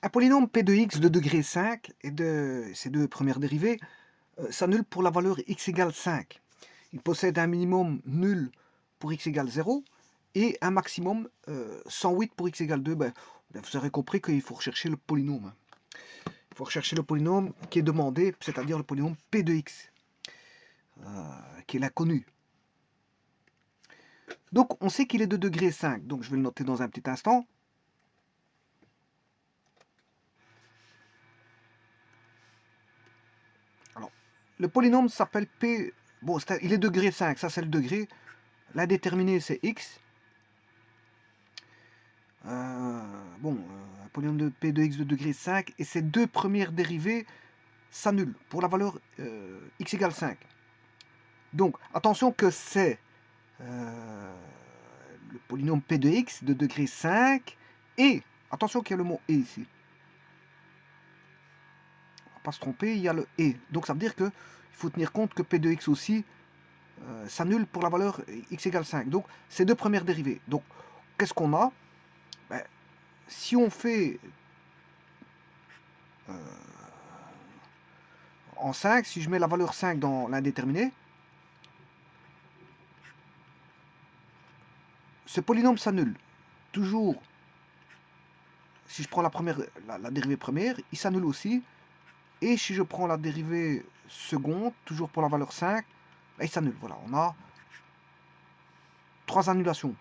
Un polynôme P de x de degré 5 et de ses deux premières dérivées s'annule pour la valeur x égale 5. Il possède un minimum nul pour x égale 0 et un maximum 108 pour x égale 2. Vous aurez compris qu'il faut rechercher le polynôme. Il faut rechercher le polynôme qui est demandé, c'est-à-dire le polynôme P de x, qui est l'inconnu. Donc on sait qu'il est de degré 5, donc je vais le noter dans un petit instant. Alors, le polynôme s'appelle P, bon, il est degré 5, ça c'est le degré. L'indéterminé c'est x. Un polynôme de P de x de degré 5 et ses deux premières dérivées s'annulent pour la valeur x égale 5. Donc, attention que c'est le polynôme P de x de degré 5 et, attention qu'il y a le mot et ici. On ne va pas se tromper, il y a le et. Donc ça veut dire qu'il faut tenir compte que P de x aussi s'annule pour la valeur x égale 5. Donc, ces deux premières dérivées. Donc, qu'est-ce qu'on a? Si on fait en 5, si je mets la valeur 5 dans l'indéterminé, ce polynôme s'annule. Toujours, si je prends la dérivée première, il s'annule aussi. Et si je prends la dérivée seconde, toujours pour la valeur 5, là, il s'annule. Voilà, on a 3 annulations.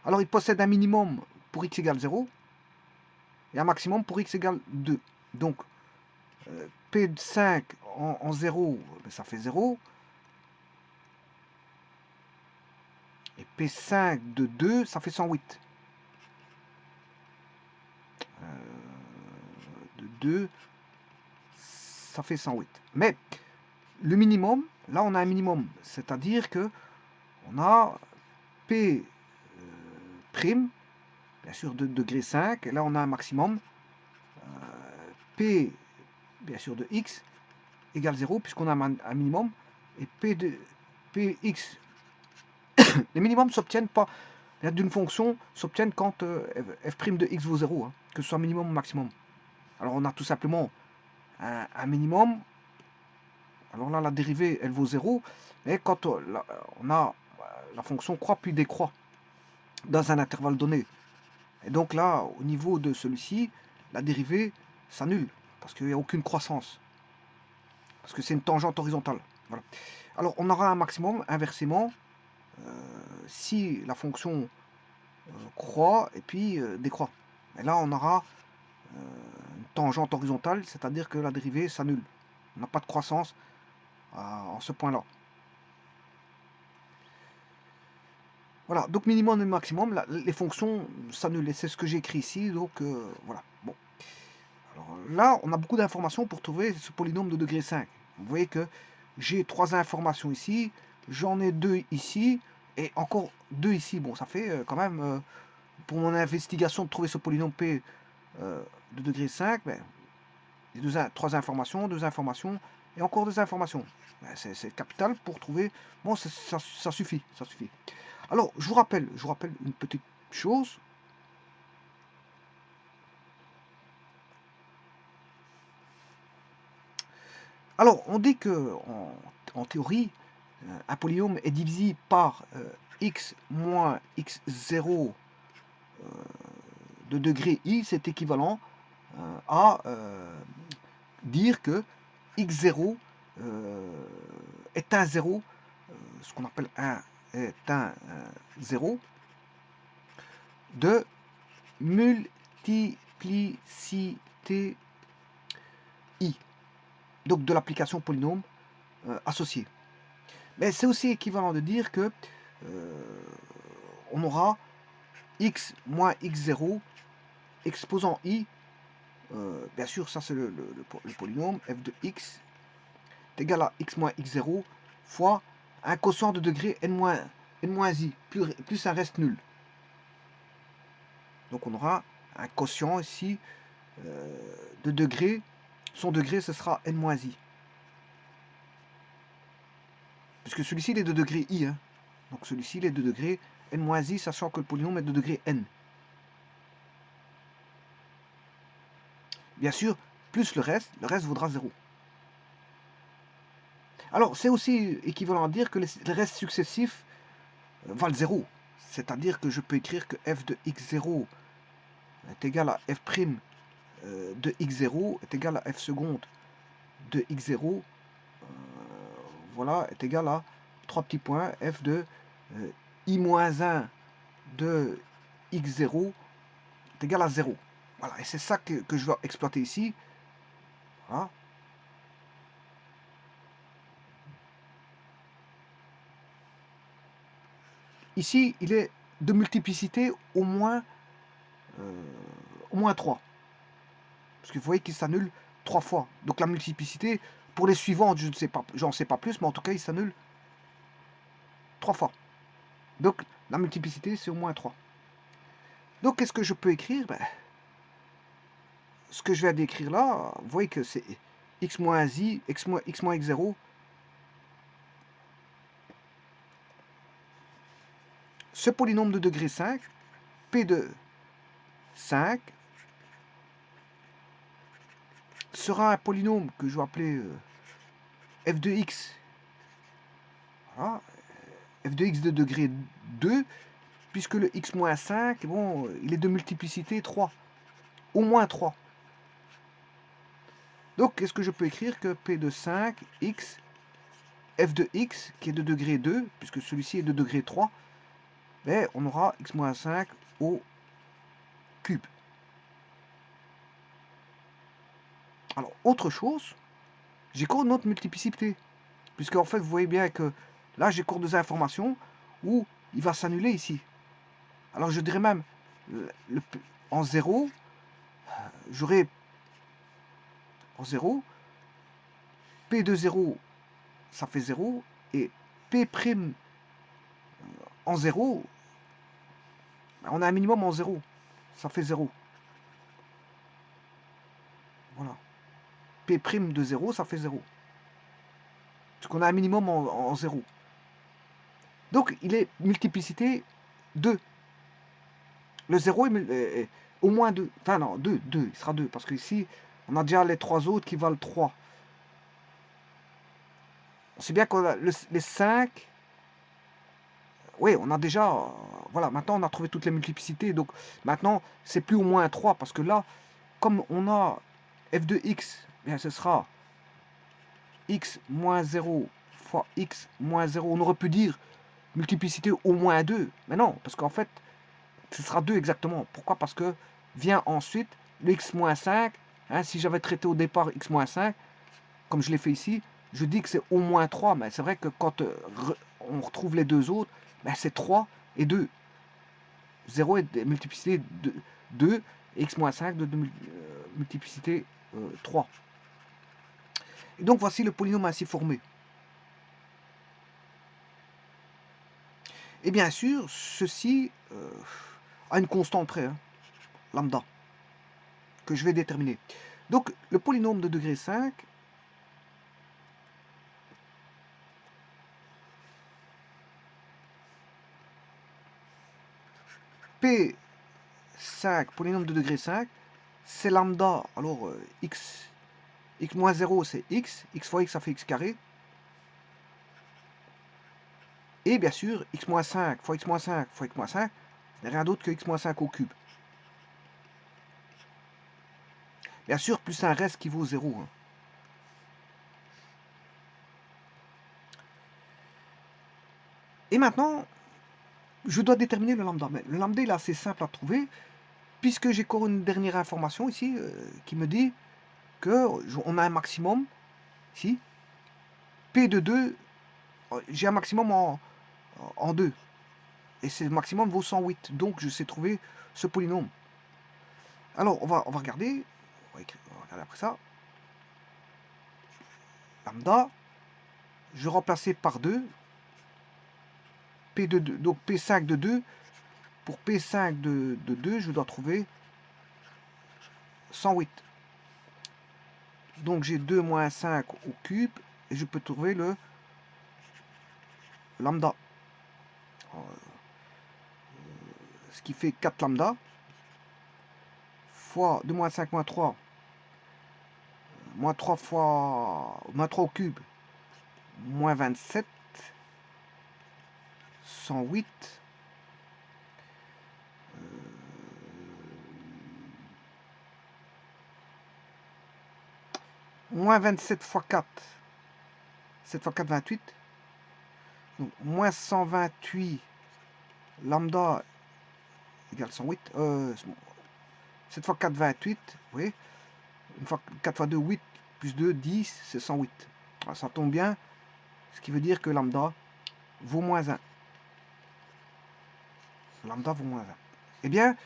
Alors, il possède un minimum pour x égale 0 et un maximum pour x égale 2. Donc, P de 5 en 0, ça fait 0. Et P5 de 2, ça fait 108. De 2, ça fait 108. Mais le minimum, là on a un minimum, c'est-à-dire que on a P prime, bien sûr de degré 5, et là on a un maximum, P bien sûr de x égale 0, puisqu'on a un minimum, et Px, les minimums s'obtiennent pas, d'une fonction s'obtiennent quand f' de x vaut 0, hein, que ce soit minimum ou maximum. Alors on a tout simplement un minimum. Alors là, la dérivée, elle vaut 0. Et quand on a la fonction croît puis décroît dans un intervalle donné. Et donc là, au niveau de celui-ci, la dérivée s'annule. Parce qu'il n'y a aucune croissance. Parce que c'est une tangente horizontale. Voilà. Alors on aura un maximum, inversement, si la fonction croît et puis décroît. Et là, on aura une tangente horizontale, c'est-à-dire que la dérivée s'annule. On n'a pas de croissance en ce point-là. Voilà, donc minimum et maximum, les fonctions s'annulent, et c'est ce que j'ai écrit ici, donc voilà. Bon. Alors là, on a beaucoup d'informations pour trouver ce polynôme de degré 5. Vous voyez que j'ai 3 informations ici, j'en ai 2 ici, et encore 2 ici. Bon, ça fait quand même, pour mon investigation de trouver ce polynôme P de degré 5, ben, 3 informations, 2 informations, et encore 2 informations. Ben, c'est capital pour trouver. Bon, ça suffit, ça suffit. Alors, je vous rappelle une petite chose. Alors, on dit que, en théorie, un polynôme est divisible par x moins x0 de degré i, c'est équivalent à dire que x0 est un 0, ce qu'on appelle un est un 0, de multiplicité i, donc de l'application polynôme associée. Mais c'est aussi équivalent de dire que on aura x moins x0 exposant i, bien sûr ça c'est le polynôme f de x est égal à x moins x0 fois un quotient de degré n-i, plus un reste nul. Donc on aura un quotient ici de degré, son degré ce sera n-i. Puisque celui-ci il est de degré i, hein. Donc celui-ci il est de degré n-i, sachant que le polynôme est de degré n. bien sûr, plus le reste vaudra 0. Alors, c'est aussi équivalent à dire que les restes successifs valent 0. C'est-à-dire que je peux écrire que f de x0 est égal à f' de x0 est égal à f seconde de x0, voilà, est égal à 3 petits points, f de i-1 de x0 est égal à 0. Voilà, et c'est ça que je vais exploiter ici. Voilà. Ici, il est de multiplicité au moins 3. Parce que vous voyez qu'il s'annule 3 fois. Donc la multiplicité, pour les suivantes, je ne sais pas, j'en sais pas plus, mais en tout cas, il s'annule 3 fois. Donc la multiplicité, c'est au moins 3. Donc qu'est-ce que je peux écrire? Ce que je viens d'écrire là, vous voyez que c'est x moins i, x moins x0. Ce polynôme de degré 5, p de 5, sera un polynôme que je vais appeler f de x. Voilà, f de x de degré 2, puisque le x moins 5, bon, il est de multiplicité 3. Au moins 3. Donc, qu'est-ce que je peux écrire que p de 5, x, f de x, qui est de degré 2, puisque celui-ci est de degré 3, ben, on aura x moins 5 au cube. Alors, autre chose, j'ai encore une autre multiplicité. Puisque, en fait, vous voyez bien que là, j'ai encore des informations où il va s'annuler ici. Alors, je dirais même, en 0, j'aurai en 0, P de 0, ça fait 0, et P' en 0, on a un minimum en 0, ça fait 0. Voilà. P' de 0, ça fait 0. Parce qu'on a un minimum en 0. Donc, il est multiplicité 2. Le 0 est au moins 2. Enfin, non, 2, il sera 2. Parce qu'ici, on a déjà les 3 autres qui valent 3. C'est bien qu'on a les 5. Oui, on a déjà... voilà, maintenant, on a trouvé toutes les multiplicités. Donc, maintenant, c'est plus au moins 3. Parce que là, comme on a f de x, bien, ce sera x moins 0 fois x moins 0. On aurait pu dire multiplicité au moins 2. Mais non, parce qu'en fait, ce sera 2 exactement. Pourquoi? Parce que vient ensuite le x moins 5. Hein, si j'avais traité au départ x moins 5, comme je l'ai fait ici, je dis que c'est au moins 3. Mais c'est vrai que quand on retrouve les deux autres, ben c'est 3 et 2. 0 est de multiplicité de 2 et x moins 5 de multiplicité 3. Et donc voici le polynôme ainsi formé. Et bien sûr, ceci a une constante près, hein, lambda, que je vais déterminer. Donc le polynôme de degré 5, P5, polynôme de degré 5, c'est lambda, alors x moins 0 c'est x fois x ça fait x carré, et bien sûr x moins 5 fois x moins 5 fois x moins 5, n'est rien d'autre que x moins 5 au cube. Bien sûr, plus un reste qui vaut 0. Hein. Et maintenant, je dois déterminer le lambda. Mais le lambda, il est assez simple à trouver, puisque j'ai encore une dernière information ici qui me dit qu'on a un maximum, ici, P de 2, j'ai un maximum en 2. Et ce maximum vaut 108. Donc je sais trouver ce polynôme. Alors on va regarder. On va regarder après ça. Lambda. Je remplacer par 2. P de 2. Donc P5 de 2. Pour P5 de 2, je dois trouver 108. Donc j'ai 2 moins 5 au cube. Et je peux trouver le lambda. Ce qui fait 4 lambda. Fois 2 moins 5 moins 3. moins 3 fois, moins 3 au cube, moins 27, 108, moins 27 fois 4, 7 fois 4, 28, donc moins 128 lambda égale 108, 7 fois 4, 28, vous voyez, une fois 4 fois 2, 8, plus 2, 10, c'est 108. Alors, ça tombe bien, ce qui veut dire que lambda vaut moins 1. Lambda vaut moins 1. Eh bien,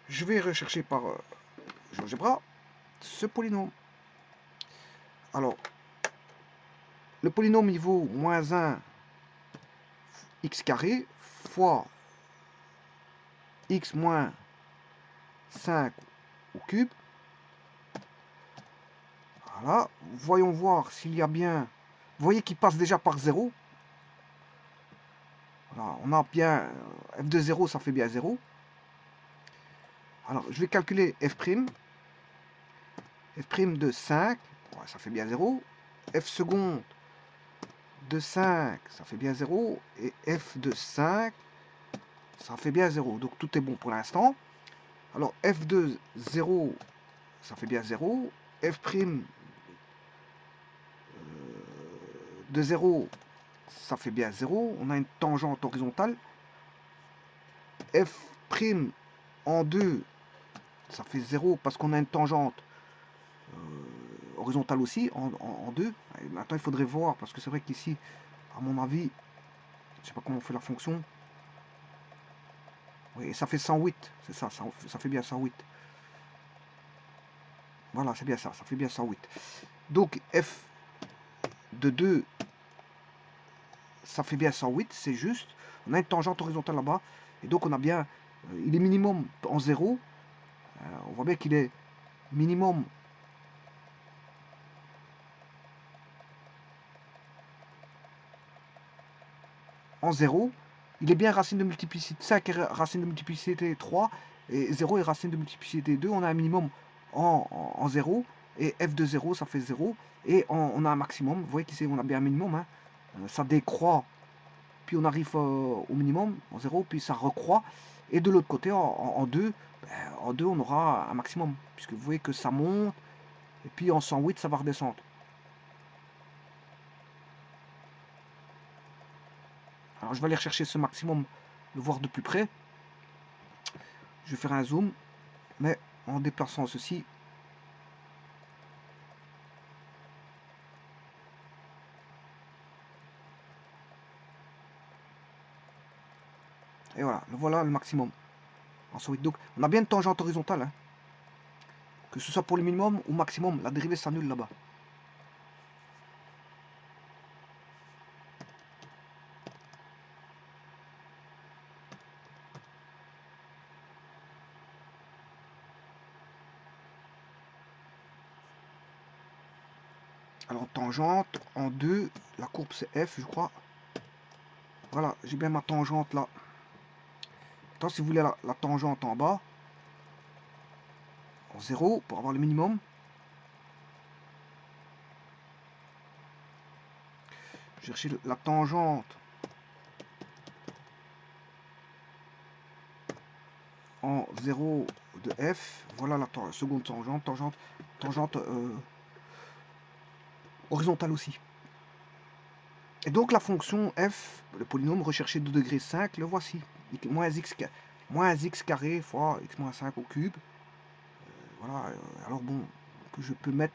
je vais rechercher par GeoGebra ce polynôme. Alors, le polynôme, il vaut moins 1 x carré fois x moins 5 au cube. Voilà, voyons voir s'il y a bien... Vous voyez qu'il passe déjà par 0. Voilà, on a bien... f de 0, ça fait bien 0. Alors, je vais calculer f'. F' de 5, ouais, ça fait bien 0. F seconde de 5, ça fait bien 0. Et f de 5, ça fait bien 0. Donc, tout est bon pour l'instant. Alors, f de 0, ça fait bien 0. F' de 0, ça fait bien 0. On a une tangente horizontale. F' en 2, ça fait 0 parce qu'on a une tangente horizontale aussi en 2. Et maintenant, il faudrait voir parce que c'est vrai qu'ici, à mon avis, je sais pas comment on fait la fonction. Oui, et ça fait 108, c'est ça, ça fait bien 108. Voilà, c'est bien ça, ça fait bien 108. Donc, f de 2, ça fait bien 108, c'est juste. On a une tangente horizontale là-bas. Et donc, on a bien... il est minimum en 0. On voit bien qu'il est minimum en 0. Il est bien racine de multiplicité 5 est racine de multiplicité 3. Et 0 est racine de multiplicité 2. On a un minimum en 0. Et f de 0, ça fait 0. Et on a un maximum. Vous voyez qu'ici, on a bien un minimum. Hein. Ça décroît. Puis on arrive au minimum, en 0, puis ça recroît. Et de l'autre côté, en 2, en 2, on aura un maximum. Puisque vous voyez que ça monte. Et puis en 108, ça va redescendre. Alors je vais aller rechercher ce maximum, le voir de plus près. Je vais faire un zoom, mais en déplaçant ceci. Et voilà le maximum. En 108. Donc on a bien une tangente horizontale. Hein. Que ce soit pour le minimum ou maximum, la dérivée s'annule là-bas. Alors tangente, en 2, la courbe c'est F, je crois. Voilà, j'ai bien ma tangente là. Maintenant, si vous voulez la tangente en bas, en 0, pour avoir le minimum. Chercher la tangente en 0 de F. Voilà la seconde tangente horizontale aussi. Et donc la fonction f, le polynôme recherché de degré 5, le voici. Moins x carré fois x moins 5 au cube. Voilà, alors bon, que je peux mettre...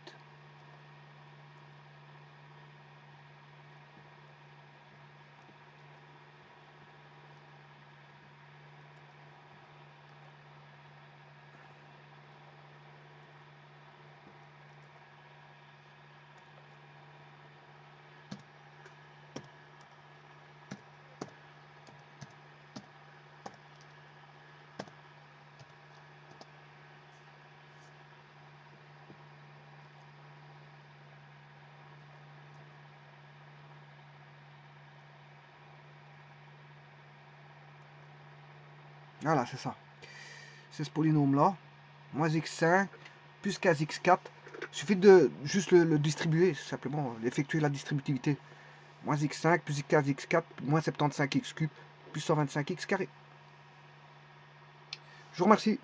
Voilà, c'est ça. C'est ce polynôme-là. Moins x5 plus 15x4. Il suffit de juste le distribuer, simplement, effectuer la distributivité. Moins x5 plus x4, x4, moins 75x cube, plus 125x carré. Je vous remercie.